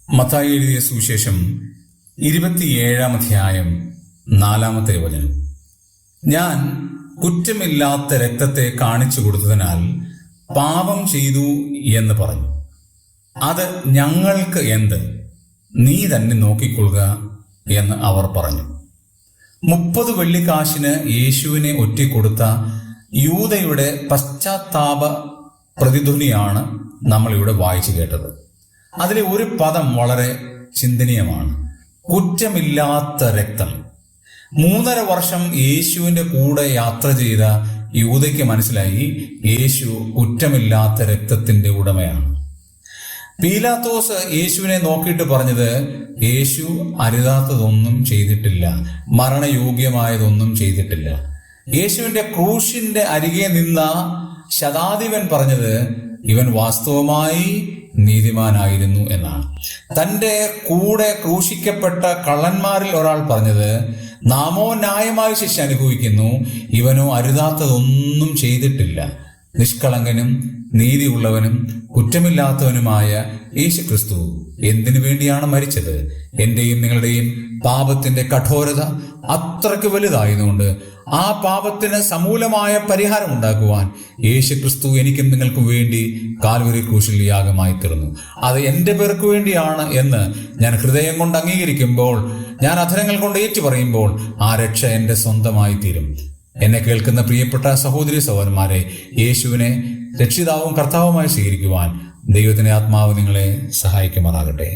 മത്തായി എഴുതിയ സുവിശേഷം 27-ാം അധ്യായം 4-ാമത്തെ വചനം. ഞാൻ കുറ്റമില്ലാത്ത രക്തത്തെ കാണിച്ചു കൊടുത്തതിനാൽ പാപം ചെയ്തു എന്ന് പറഞ്ഞു. അത് ഞങ്ങൾക്ക് എന്ത്, നീ തന്നെ നോക്കിക്കൊള്ളുക എന്ന് അവർ പറഞ്ഞു. 30 വെള്ളിക്കാശിന് യേശുവിനെ ഒറ്റിക്കൊടുത്ത യൂദയുടെ പശ്ചാത്താപ പ്രതിധ്വനിയാണ് നമ്മളിവിടെ വായിച്ചു കേട്ടത്. അതിലെ ഒരു പദം വളരെ ചിന്തനീയമാണ്: കുറ്റമില്ലാത്ത രക്തം. 3.5 വർഷം യേശുവിന്റെ കൂടെ യാത്ര ചെയ്ത യൂദയ്ക്ക് മനസ്സിലായി, യേശു കുറ്റമില്ലാത്ത രക്തത്തിന്റെ ഉടമയാണ്. പീലാത്തോസ് യേശുവിനെ നോക്കിയിട്ട് പറഞ്ഞത്, യേശു അരുതാത്തതൊന്നും ചെയ്തിട്ടില്ല, മരണയോഗ്യമായതൊന്നും ചെയ്തിട്ടില്ല. യേശുവിന്റെ ക്രൂശിന്റെ അരികെ നിന്ന ശതാധിപൻ പറഞ്ഞത്, ഇവൻ വാസ്തവമായി നീതിമാനായിരുന്നു എന്നാണ്. തന്റെ കൂടെ ക്രൂശിക്കപ്പെട്ട കള്ളന്മാരിൽ ഒരാൾ പറഞ്ഞത്, നാമോ ന്യായമായി ശിക്ഷ അനുഭവിക്കുന്നു, ഇവനോ അരുതാത്തതൊന്നും ചെയ്തിട്ടില്ല. നിഷ്കളങ്കനും നീതിയുള്ളവനും കുറ്റമില്ലാത്തവനുമായ യേശു ക്രിസ്തു എന്തിനു വേണ്ടിയാണ് മരിച്ചത്? എന്റെയും നിങ്ങളുടെയും പാപത്തിന്റെ കഠോരത അത്രയ്ക്ക് വലുതായതുകൊണ്ട് ആ പാപത്തിന് സമൂലമായ പരിഹാരം ഉണ്ടാക്കുവാൻ യേശു ക്രിസ്തു എനിക്കും നിങ്ങൾക്കും വേണ്ടി കാൽവരി ക്രൂശിൽ യാഗമായി തീർന്നു. അത് എന്റെ പേർക്ക് വേണ്ടിയാണ് എന്ന് ഞാൻ ഹൃദയം കൊണ്ട് അംഗീകരിക്കുമ്പോൾ, ഞാൻ അധരങ്ങൾ കൊണ്ട് ഏറ്റു പറയുമ്പോൾ, ആ രക്ഷ എന്റെ സ്വന്തമായി തീരും. എന്നെ കേൾക്കുന്ന പ്രിയപ്പെട്ട സഹോദരി സഹോദരന്മാരെ, യേശുവിനെ രക്ഷിതാവും കർത്താവുമായി സ്വീകരിക്കുവാൻ ദൈവത്തിന്റെ ആത്മാവ് നിങ്ങളെ സഹായിക്കുമാറാകട്ടെ.